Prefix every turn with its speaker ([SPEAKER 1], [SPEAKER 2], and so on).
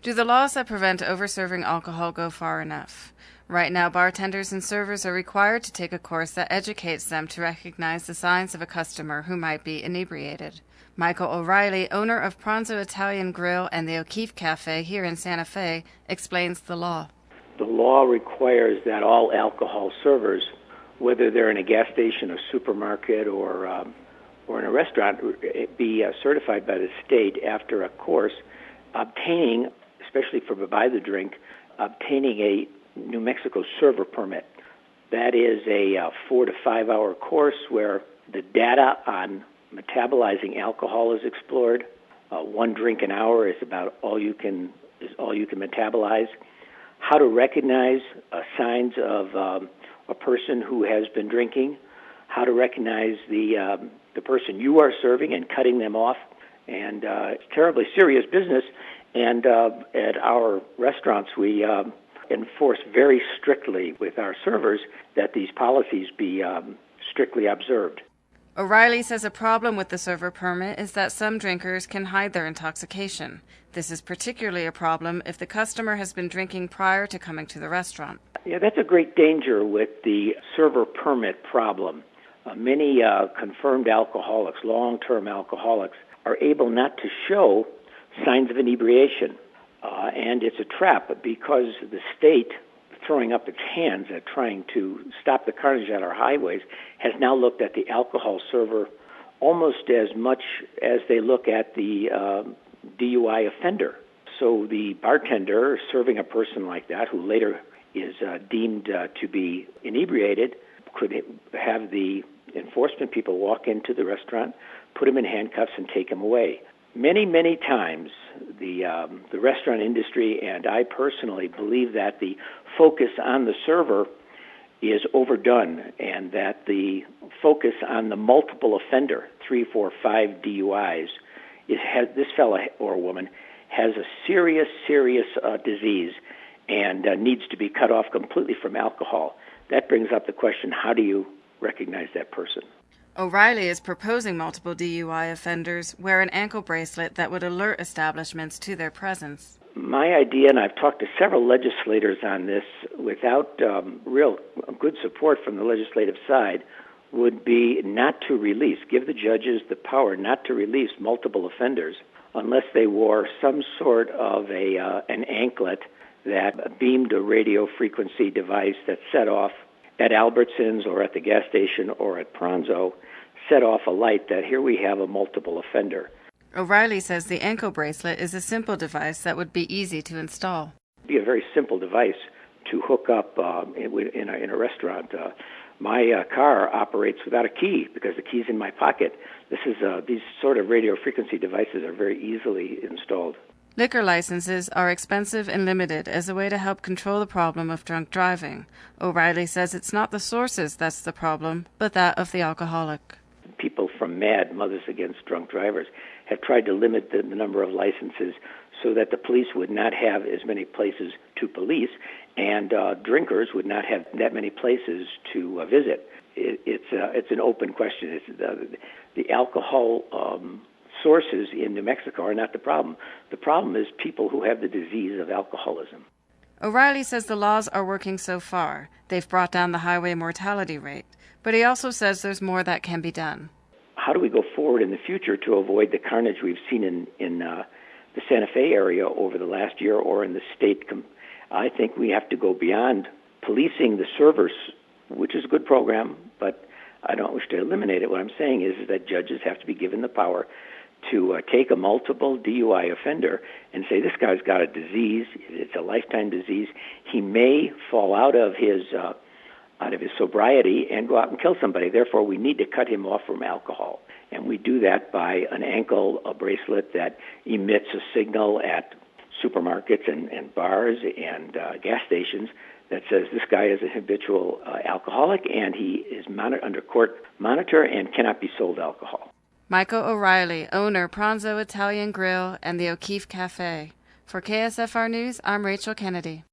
[SPEAKER 1] Do the laws that prevent over-serving alcohol go far enough? Right now, bartenders and servers are required to take a course that educates them to recognize the signs of a customer who might be inebriated. Michael O'Reilly, owner of Pronto Italian Grill and the O'Keefe Cafe here in Santa Fe, explains the law.
[SPEAKER 2] The law requires that all alcohol servers, whether they're in a gas station, a supermarket, or in a restaurant, be certified by the state after a course, obtaining, especially for buy the drink, obtaining a New Mexico server permit. That is a 4 to 5 hour course where the data on metabolizing alcohol is explored. 1 drink an hour is about all you can metabolize. How to recognize signs of a person who has been drinking. How to recognize the person you are serving and cutting them off. And it's terribly serious business. And at our restaurants, we enforce very strictly with our servers that these policies be strictly observed.
[SPEAKER 1] O'Reilly says a problem with the server permit is that some drinkers can hide their intoxication. This is particularly a problem if the customer has been drinking prior to coming to the restaurant.
[SPEAKER 2] Yeah, that's a great danger with the server permit problem. Many confirmed alcoholics, long-term alcoholics, are able not to show signs of inebriation. And it's a trap because the state, throwing up its hands at trying to stop the carnage at our highways, has now looked at the alcohol server almost as much as they look at the DUI offender. So the bartender serving a person like that, who later is deemed to be inebriated, could have the enforcement people walk into the restaurant, put him in handcuffs, and take him away. Many, many times, the restaurant industry and I personally believe that the focus on the server is overdone, and that the focus on the multiple offender, 3, 4, 5 DUIs, this fella or woman has a serious disease and needs to be cut off completely from alcohol. That brings up the question: how do you recognize that person?
[SPEAKER 1] O'Reilly is proposing multiple DUI offenders wear an ankle bracelet that would alert establishments to their presence.
[SPEAKER 2] My idea, and I've talked to several legislators on this without real good support from the legislative side, would be not to release, give the judges the power not to release multiple offenders unless they wore some sort of an anklet that beamed a radio frequency device that set off at Albertsons or at the gas station or at Pronto, set off a light that here we have a multiple offender.
[SPEAKER 1] O'Reilly says the ankle bracelet is a simple device that would be easy to install.
[SPEAKER 2] It would be a very simple device to hook up in a restaurant. My car operates without a key because the key's in my pocket. These sort of radio frequency devices are very easily installed.
[SPEAKER 1] Liquor licenses are expensive and limited as a way to help control the problem of drunk driving. O'Reilly says it's not the sources that's the problem, but that of the alcoholic.
[SPEAKER 2] People from MAD, Mothers Against Drunk Drivers, have tried to limit the number of licenses so that the police would not have as many places to police, and drinkers would not have that many places to visit. It's an open question. The alcohol sources in New Mexico are not the problem. The problem is people who have the disease of alcoholism.
[SPEAKER 1] O'Reilly says the laws are working so far. They've brought down the highway mortality rate. But he also says there's more that can be done.
[SPEAKER 2] How do we go forward in the future to avoid the carnage we've seen in the Santa Fe area over the last year or in the state? I think we have to go beyond policing the servers, which is a good program, but I don't wish to eliminate it. What I'm saying is that judges have to be given the power to take a multiple DUI offender and say, this guy's got a disease, it's a lifetime disease, he may fall out of his sobriety and go out and kill somebody. Therefore, we need to cut him off from alcohol. And we do that by an ankle bracelet that emits a signal at supermarkets and bars and gas stations that says this guy is a habitual alcoholic and he is under court monitor and cannot be sold alcohol.
[SPEAKER 1] Michael O'Reilly, owner Pronto Italian Grill and the O'Keefe Cafe. For KSFR News, I'm Rachel Kennedy.